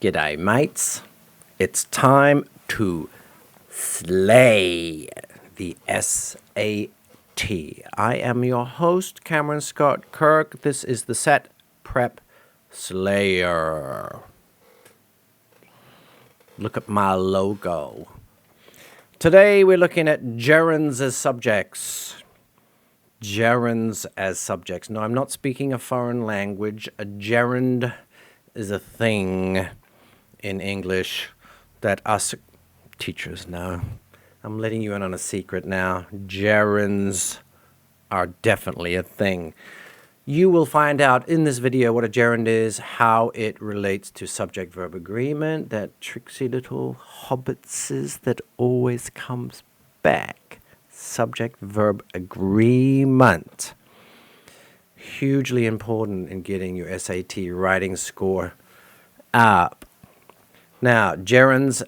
G'day, mates. It's time to slay the SAT. I am your host, Cameron Scott Kirk. This is the Set Prep Slayer. Look at my logo. Today we're looking at gerunds as subjects. Gerunds as subjects. No, I'm not speaking a foreign language. A gerund is a thing in English that us teachers know. I'm letting you in on a secret now. Gerunds are definitely a thing. You will find out in this video what a gerund is, how it relates to subject-verb agreement, that tricksy little hobbitses that always comes back. Subject-verb agreement. Hugely important in getting your SAT writing score up. Now, gerunds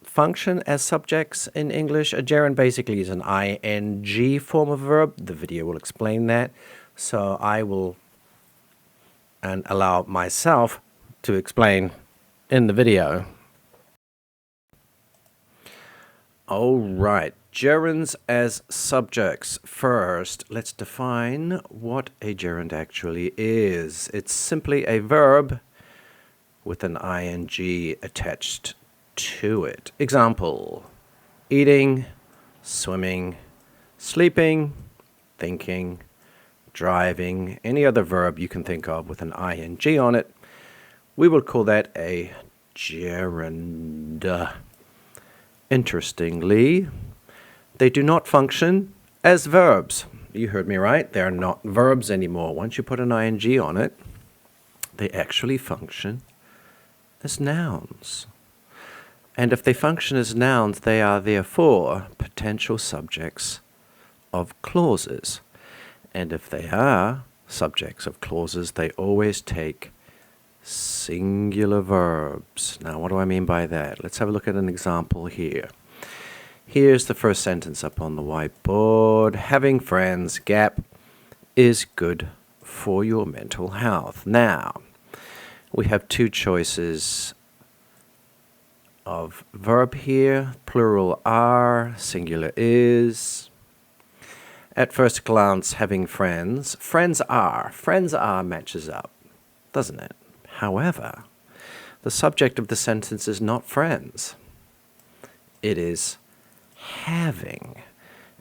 function as subjects in English. A gerund basically is an ing form of verb. The video will explain that. So I will allow myself to explain in the video. All right, gerunds as subjects. First, let's define what a gerund actually is. It's simply a verb with an ing attached to it. Example, eating, swimming, sleeping, thinking, driving, any other verb you can think of with an ing on it. We will call that a gerund. Interestingly, they do not function as verbs. You heard me right. They're not verbs anymore. Once you put an ing on it, they actually function as nouns. And if they function as nouns, they are therefore potential subjects of clauses. And if they are subjects of clauses, they always take singular verbs. Now, what do I mean by that? Let's have a look at an example here. Here's the first sentence up on the whiteboard. Having friends, gap, is good for your mental health. Now, we have two choices of verb here. Plural are, singular is. At first glance, having friends. Friends are matches up, doesn't it? However, the subject of the sentence is not friends. It is having.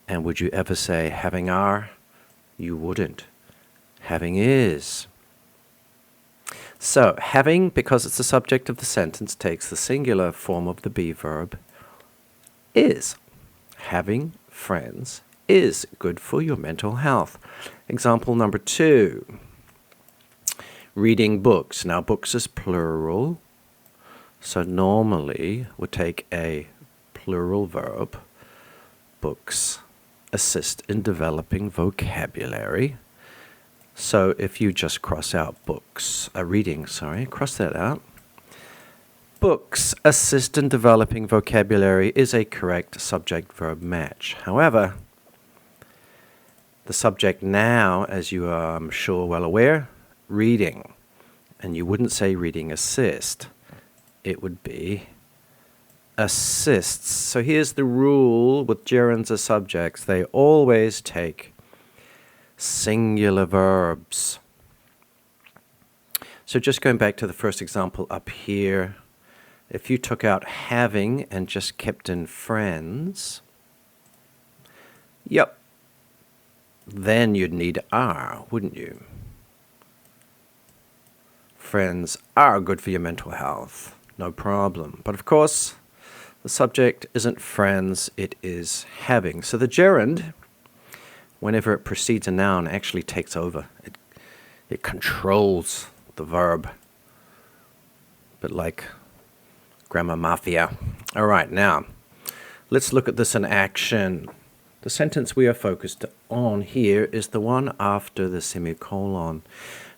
And would you ever say having are? You wouldn't. Having is. So, having, because it's the subject of the sentence, takes the singular form of the be verb, is. Having friends is good for your mental health. Example number 2. Reading books. Now, books is plural, so normally we'll take a plural verb. Books assist in developing vocabulary. So if you just cross out books, cross that out. Books assist in developing vocabulary is a correct subject-verb match. However, the subject now, as you are, I'm sure, well aware, reading. And you wouldn't say reading assist. It would be assists. So here's the rule with gerunds as subjects. They always take singular verbs. So just going back to the first example up here, if you took out having and just kept in friends, then you'd need are, wouldn't you? Friends are good for your mental health, no problem. But of course, the subject isn't friends, it is having. So the gerund, whenever it precedes a noun, actually takes over. It controls the verb. But like grammar mafia. All right, now, let's look at this in action. The sentence we are focused on here is the one after the semicolon.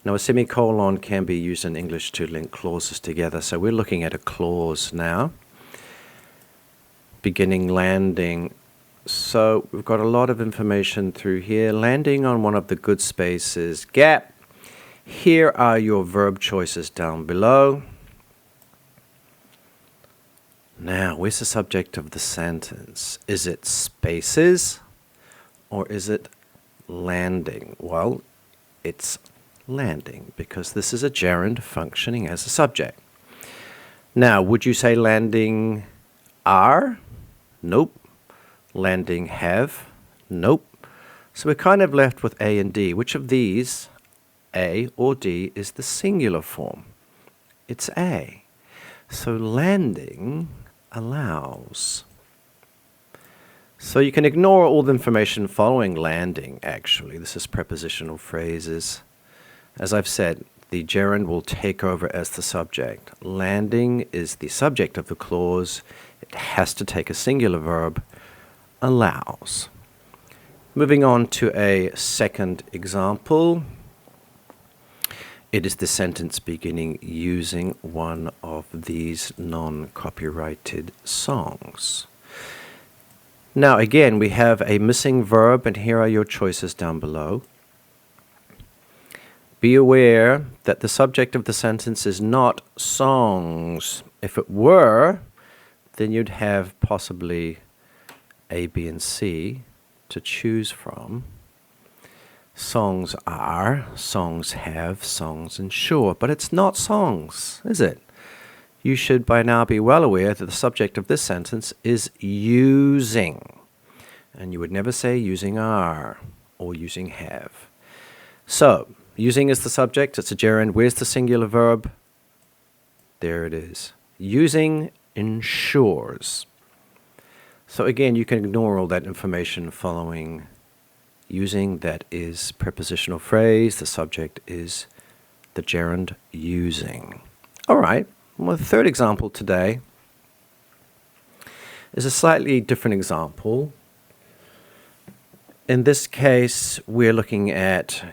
Now, a semicolon can be used in English to link clauses together. So we're looking at a clause now. Beginning, landing. So we've got a lot of information through here. Landing on one of the good spaces, gap. Here are your verb choices down below. Now, where's the subject of the sentence? Is it spaces or is it landing? Well, it's landing because this is a gerund functioning as a subject. Now, would you say landing are? Nope. Landing have? Nope. So we're kind of left with A and D. Which of these, A or D, is the singular form? It's A. So landing allows. So you can ignore all the information following landing, actually. This is prepositional phrases. As I've said, the gerund will take over as the subject. Landing is the subject of the clause. It has to take a singular verb. Allows. Moving on to a second example. It is the sentence beginning using one of these non-copyrighted songs. Now again, we have a missing verb, and here are your choices down below. Be aware that the subject of the sentence is not songs. If it were, then you'd have possibly A, B, and C to choose from. Songs are, songs have, songs ensure, but it's not songs, is it? You should by now be well aware that the subject of this sentence is using. And you would never say using are or using have. So, using is the subject, it's a gerund. Where's the singular verb? There it is. Using ensures. So again, you can ignore all that information following using. That is prepositional phrase. The subject is the gerund using. All right. Well, the third example today is a slightly different example. In this case, we're looking at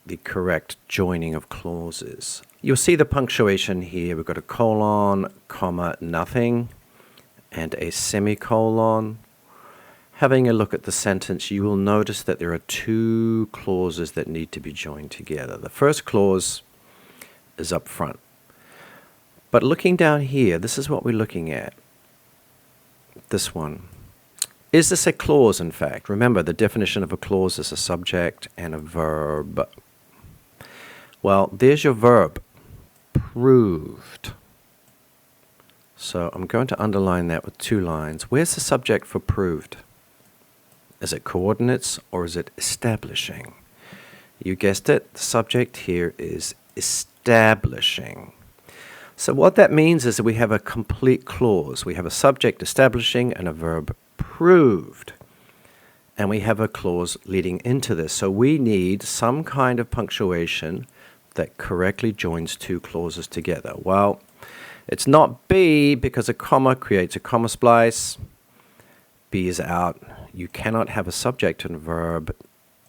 the correct joining of clauses. You'll see the punctuation here. We've got a colon, comma, nothing, and a semicolon. Having a look at the sentence, you will notice that there are two clauses that need to be joined together. The first clause is up front. But looking down here, this is what we're looking at. This one. Is this a clause, in fact? Remember, the definition of a clause is a subject and a verb. Well, there's your verb, proved. So I'm going to underline that with 2 lines. Where's the subject for proved? Is it coordinates or is it establishing? You guessed it, the subject here is establishing. So what that means is that we have a complete clause. We have a subject establishing and a verb proved. And we have a clause leading into this. So we need some kind of punctuation that correctly joins 2 clauses together. Well, it's not B because a comma creates a comma splice. B is out. You cannot have a subject and verb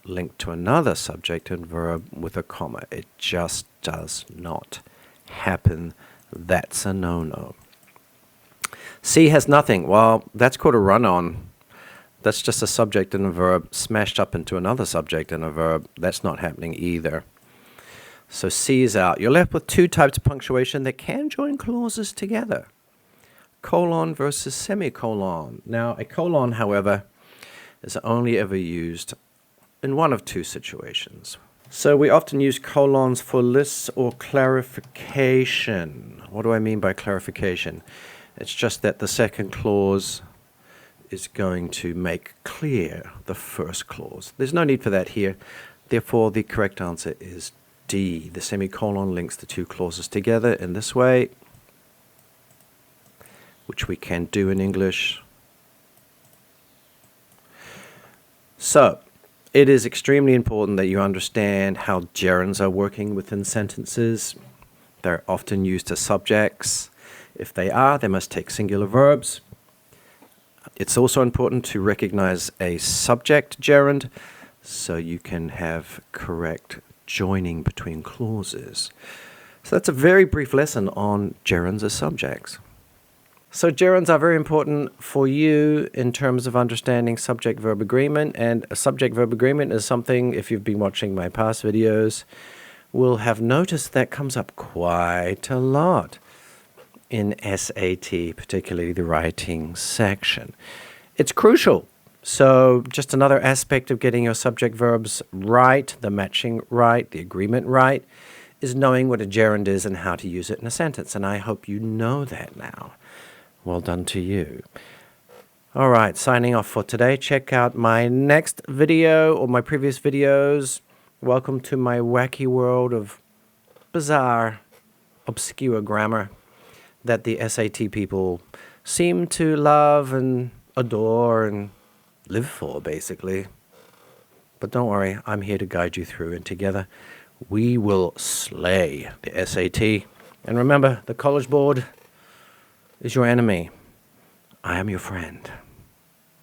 linked to another subject and verb with a comma. It just does not happen. That's a no-no. C has nothing. Well, that's called a run-on. That's just a subject and a verb smashed up into another subject and a verb. That's not happening either. So C is out. You're left with 2 types of punctuation that can join clauses together. Colon versus semicolon. Now, a colon, however, is only ever used in one of 2 situations. So we often use colons for lists or clarification. What do I mean by clarification? It's just that the second clause is going to make clear the first clause. There's no need for that here. Therefore, the correct answer is D. The semicolon links the 2 clauses together in this way, which we can do in English. So, it is extremely important that you understand how gerunds are working within sentences. They're often used as subjects. If they are, they must take singular verbs. It's also important to recognize a subject gerund so you can have correct joining between clauses. So that's a very brief lesson on gerunds as subjects. So gerunds are very important for you in terms of understanding subject-verb agreement, and a subject-verb agreement is something, if you've been watching my past videos, will have noticed that comes up quite a lot in SAT, particularly the writing section. It's crucial. So just another aspect of getting your subject verbs right, the matching right, the agreement right, is knowing what a gerund is and how to use it in a sentence. And I hope you know that now. Well done to you. All right, signing off for today. Check out my next video or my previous videos. Welcome to my wacky world of bizarre, obscure grammar that the SAT people seem to love and adore and live for, basically. But don't worry, I'm here to guide you through, and together we will slay the SAT. And remember, the College Board is your enemy. I am your friend.